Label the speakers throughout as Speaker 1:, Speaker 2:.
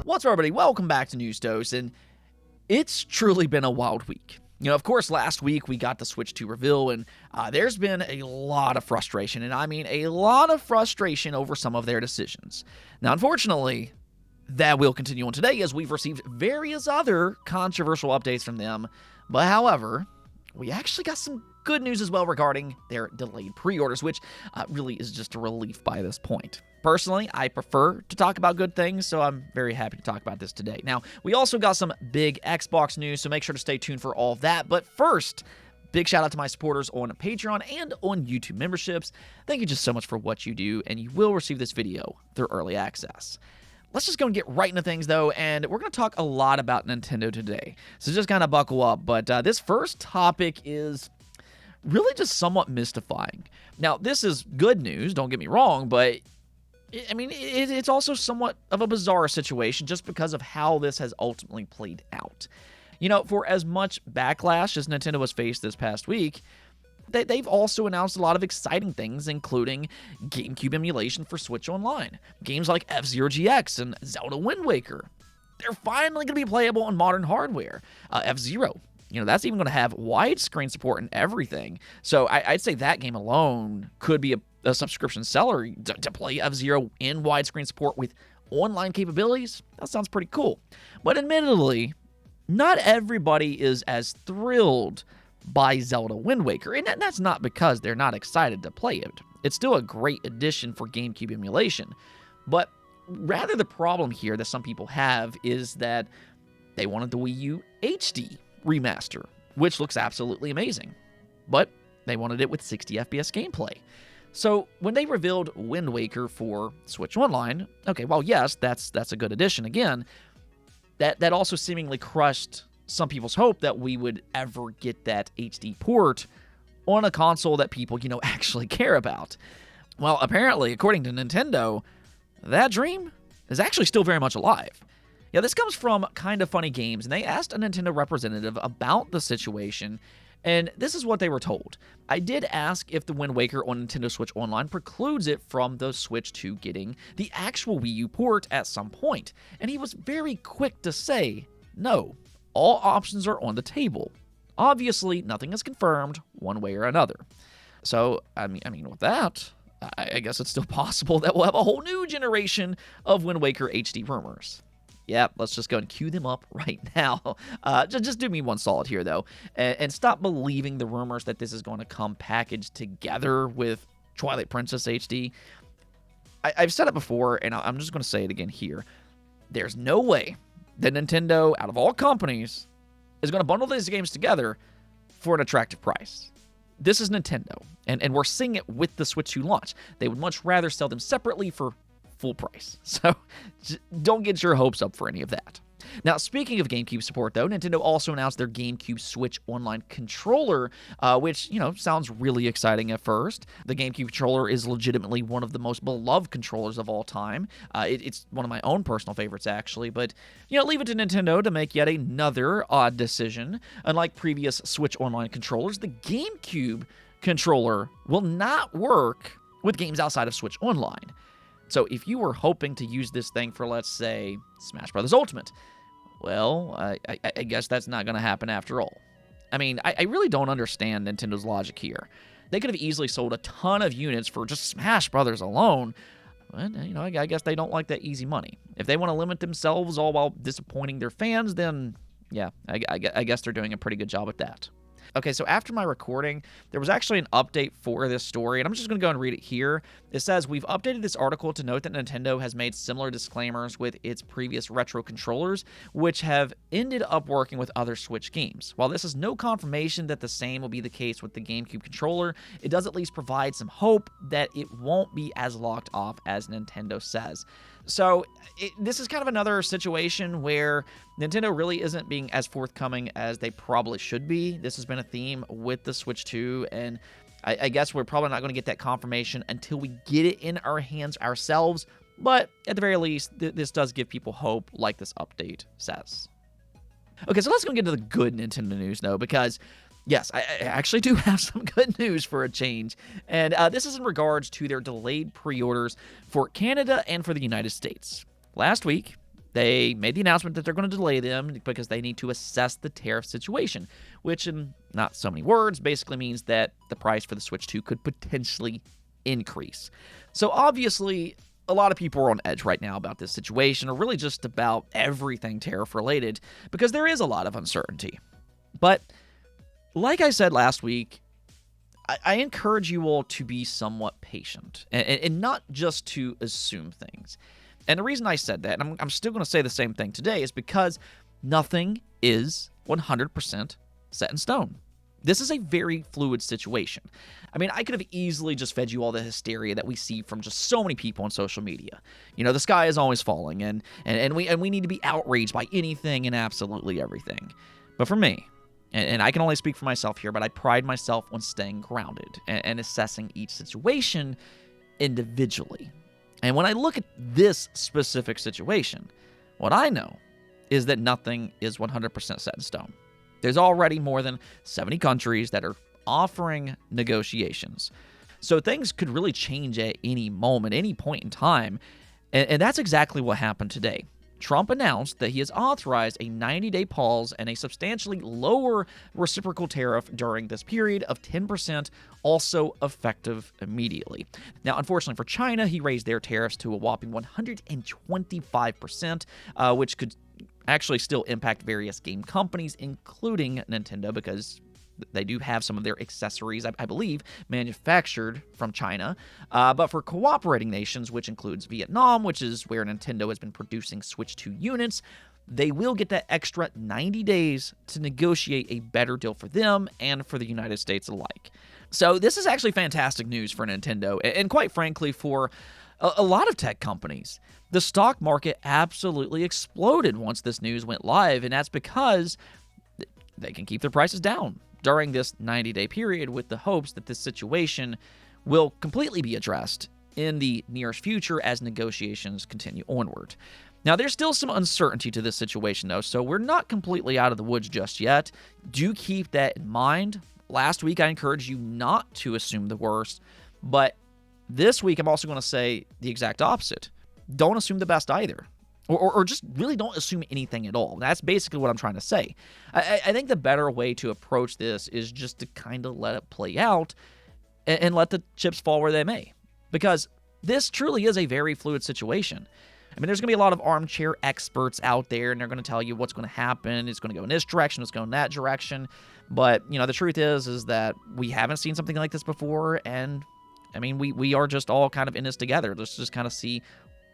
Speaker 1: What's up, everybody? Welcome back to News Dose, and it's truly been a wild week. You know, of course, last week we got the Switch 2 reveal, and there's been a lot of frustration, and I mean a lot of frustration over some of their decisions. Now, unfortunately, that will continue on today as we've received various other controversial updates from them, but however, we actually got some good news as well regarding their delayed pre-orders, which really is just a relief by this point. Personally, I prefer to talk about good things, so I'm very happy to talk about this today. Now, we also got some big Xbox news, so make sure to stay tuned for all of that. But first, big shout out to my supporters on Patreon and on YouTube memberships. Thank you just so much for what you do, and you will receive this video through early access. Let's just go and get right into things, though, and we're going to talk a lot about Nintendo today. So just kind of buckle up, but this first topic is really just somewhat mystifying. Now, this is good news, don't get me wrong, but I mean, it's also somewhat of a bizarre situation just because of how this has ultimately played out. You know, for as much backlash as Nintendo has faced this past week, they've also announced a lot of exciting things, including GameCube emulation for Switch Online, games like F-Zero GX and Zelda Wind Waker. They're finally going to be playable on modern hardware. F-Zero, you know, that's even going to have widescreen support and everything. So I'd say that game alone could be a subscription seller to play F-Zero in widescreen support with online capabilities. That sounds pretty cool. But admittedly, not everybody is as thrilled by Zelda Wind Waker, and that's not because they're not excited to play it. It's still a great addition for GameCube emulation. But rather the problem here that some people have is that they wanted the Wii U HD remaster, which looks absolutely amazing. But they wanted it with 60 FPS gameplay. So when they revealed Wind Waker for Switch Online, okay, well, yes, that's a good addition. Again, that also seemingly crushed some people's hope that we would ever get that HD port on a console that people, you know, actually care about. Well, apparently, according to Nintendo, that dream is actually still very much alive. Yeah, this comes from Kind of Funny Games, and they asked a Nintendo representative about the situation, and this is what they were told. I did ask if the Wind Waker on Nintendo Switch Online precludes it from the Switch 2 getting the actual Wii U port at some point, and he was very quick to say, no, all options are on the table. Obviously, nothing is confirmed one way or another. So, I mean, with that, I guess it's still possible that we'll have a whole new generation of Wind Waker HD rumors. Yeah, let's just go and cue them up right now. Just do me one solid here, though, and stop believing the rumors that this is going to come packaged together with Twilight Princess HD. I've said it before, and I'm just going to say it again here. There's no way that Nintendo, out of all companies, is going to bundle these games together for an attractive price. This is Nintendo, and we're seeing it with the Switch 2 launch. They would much rather sell them separately for full price. So don't get your hopes up for any of that. Now, speaking of GameCube support, though, Nintendo also announced their GameCube Switch Online controller, which, you know, sounds really exciting at first. The GameCube controller is legitimately one of the most beloved controllers of all time. It's one of my own personal favorites, actually, but, you know, leave it to Nintendo to make yet another odd decision. Unlike previous Switch Online controllers, the GameCube controller will not work with games outside of Switch Online. So if you were hoping to use this thing for, let's say, Smash Bros. Ultimate, well, I guess that's not going to happen after all. I mean, I really don't understand Nintendo's logic here. They could have easily sold a ton of units for just Smash Bros. Alone, but, you know, I guess they don't like that easy money. If they want to limit themselves all while disappointing their fans, then, yeah, I guess they're doing a pretty good job at that. Okay, so after my recording, there was actually an update for this story, and I'm just going to go and read it here. It says, we've updated this article to note that Nintendo has made similar disclaimers with its previous retro controllers, which have ended up working with other Switch games. While this is no confirmation that the same will be the case with the GameCube controller, it does at least provide some hope that it won't be as locked off as Nintendo says. So this is kind of another situation where Nintendo really isn't being as forthcoming as they probably should be. This has been a theme with the Switch 2, and I guess we're probably not going to get that confirmation until we get it in our hands ourselves. But at the very least, this does give people hope, like this update says. Okay, so let's go get into the good Nintendo news, though, because yes, I actually do have some good news for a change, and this is in regards to their delayed pre-orders for Canada and for the United States. Last week, They made the announcement that they're going to delay them because they need to assess the tariff situation, which in not so many words basically means that the price for the Switch 2 could potentially increase. So obviously, a lot of people are on edge right now about this situation, or really just about everything tariff related, because there is a lot of uncertainty. But like I said last week, I encourage you all to be somewhat patient and not just to assume things. And the reason I said that, and I'm still going to say the same thing today, is because nothing is 100% set in stone. This is a very fluid situation. I mean, I could have easily just fed you all the hysteria that we see from just so many people on social media. You know, the sky is always falling, and we need to be outraged by anything and absolutely everything. But for me, and I can only speak for myself here, but I pride myself on staying grounded and assessing each situation individually. And when I look at this specific situation, what I know is that nothing is 100% set in stone. There's already more than 70 countries that are offering negotiations. So things could really change at any moment, any point in time. And that's exactly what happened today. Trump announced that he has authorized a 90-day pause and a substantially lower reciprocal tariff during this period of 10%, also effective immediately. Now, unfortunately for China, he raised their tariffs to a whopping 125%, which could actually still impact various game companies, including Nintendo, because they do have some of their accessories, I believe, manufactured from China. But for cooperating nations, which includes Vietnam, which is where Nintendo has been producing Switch 2 units, they will get that extra 90 days to negotiate a better deal for them and for the United States alike. So this is actually fantastic news for Nintendo, and quite frankly, for a lot of tech companies. The stock market absolutely exploded once this news went live, and that's because they can keep their prices down during this 90-day period with the hopes that this situation will completely be addressed in the nearest future as negotiations continue onward. Now, there's still some uncertainty to this situation, though, so we're not completely out of the woods just yet. Do keep that in mind. Last week, I encouraged you not to assume the worst, but this week, I'm also going to say the exact opposite. Don't assume the best either. Or just really don't assume anything at all. That's basically what I'm trying to say. I think the better way to approach this is just to kind of let it play out and let the chips fall where they may. Because this truly is a very fluid situation. I mean, there's going to be a lot of armchair experts out there, and they're going to tell you what's going to happen. It's going to go in this direction. It's going in that direction. But, you know, the truth is that we haven't seen something like this before. And, I mean, we are just all kind of in this together. Let's just kind of see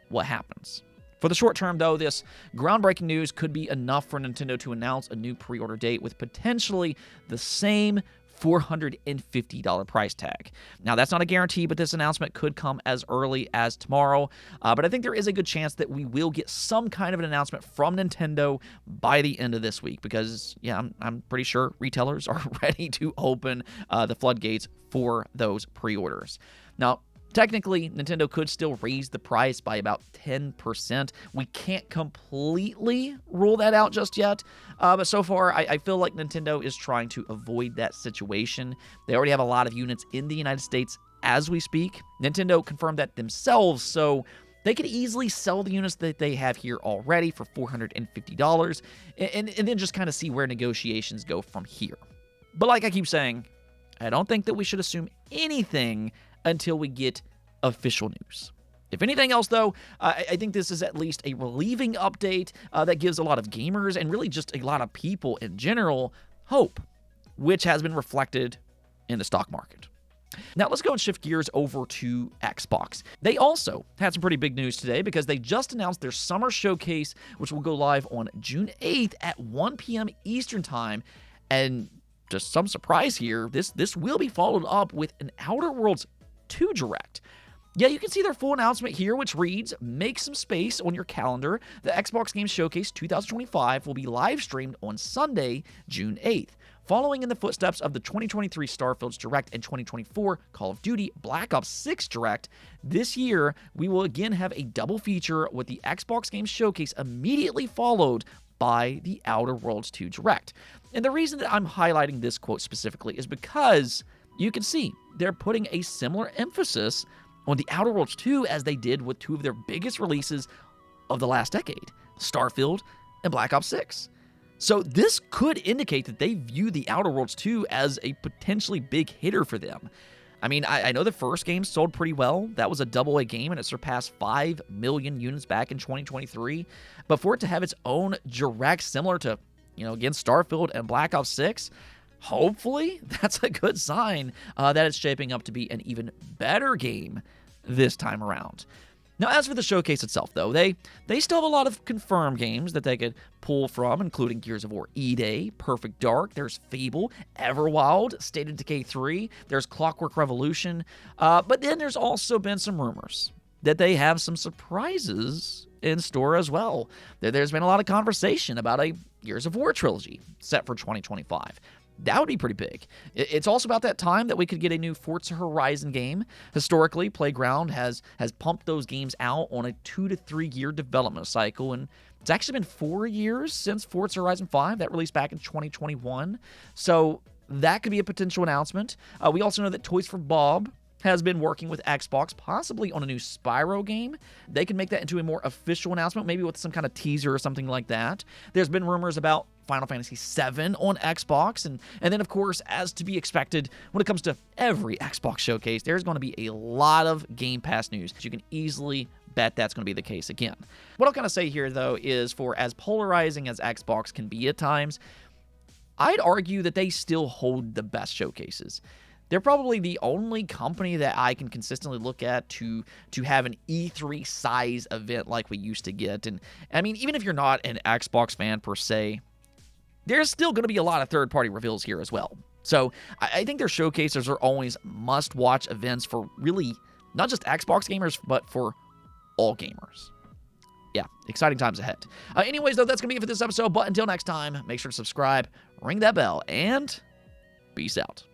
Speaker 1: what happens. For the short term, though, this groundbreaking news could be enough for Nintendo to announce a new pre-order date with potentially the same $450 price tag. Now, that's not a guarantee, but this announcement could come as early as tomorrow. But I think there is a good chance that we will get some kind of an announcement from Nintendo by the end of this week because, yeah, I'm pretty sure retailers are ready to open the floodgates for those pre-orders. Now, technically, Nintendo could still raise the price by about 10%. We can't completely rule that out just yet, but so far, I feel like Nintendo is trying to avoid that situation. They already have a lot of units in the United States as we speak. Nintendo confirmed that themselves, so they could easily sell the units that they have here already for $450 and then just kind of see where negotiations go from here. But like I keep saying, I don't think that we should assume anything until we get official news. If anything else, though, I think this is at least a relieving update that gives a lot of gamers and really just a lot of people in general hope, which has been reflected in the stock market. Now, let's go and shift gears over to Xbox. They also had some pretty big news today because they just announced their summer showcase, which will go live on June 8th at 1 p.m. Eastern Time. And just some surprise here, this will be followed up with an Outer Worlds 2 Direct. Yeah, you can see their full announcement here, which reads, make some space on your calendar. The Xbox Game Showcase 2025 will be live streamed on Sunday, June 8th. Following in the footsteps of the 2023 Starfields Direct and 2024 Call of Duty Black Ops 6 Direct, this year we will again have a double feature with the Xbox Game Showcase immediately followed by the Outer Worlds 2 Direct. And the reason that I'm highlighting this quote specifically is because you can see they're putting a similar emphasis on the Outer Worlds 2 as they did with two of their biggest releases of the last decade. Starfield, and Black Ops 6. So this could indicate that they view The Outer Worlds 2 as a potentially big hitter for them. I mean, I know the first game sold pretty well. That was a AA game, and it surpassed 5 million units back in 2023. But for it to have its own direct, similar to, again, Starfield and Black Ops 6, hopefully that's a good sign that it's shaping up to be an even better game this time around. Now, as for the showcase itself, though, they still have a lot of confirmed games that they could pull from, including Gears of War E-Day, Perfect Dark, there's Fable, Everwild, State of Decay 3, there's Clockwork Revolution, but then there's also been some rumors that they have some surprises in store as well. There's been a lot of conversation about a Gears of War trilogy set for 2025. That would be pretty big. It's also about that time that we could get a new Forza Horizon game. Historically, Playground has pumped those games out on a 2 to 3 year development cycle, and it's actually been 4 years since Forza Horizon 5 that released back in 2021. So that could be a potential announcement. We also know that Toys for Bob has been working with Xbox, possibly on a new Spyro game. They can make that into a more official announcement, maybe with some kind of teaser or something like that. There's been rumors about Final Fantasy VII on Xbox, and then, of course, as to be expected, when it comes to every Xbox showcase, there's going to be a lot of Game Pass news. You can easily bet that's going to be the case again. What I'll kind of say here, though, is for as polarizing as Xbox can be at times, I'd argue that they still hold the best showcases. They're probably the only company that I can consistently look at to have an E3 size event like we used to get. And I mean, even if you're not an Xbox fan per se, there's still going to be a lot of third-party reveals here as well. So I think their showcases are always must-watch events for really not just Xbox gamers, but for all gamers. Yeah, exciting times ahead. Anyways, though, that's going to be it for this episode. But until next time, make sure to subscribe, ring that bell, and peace out.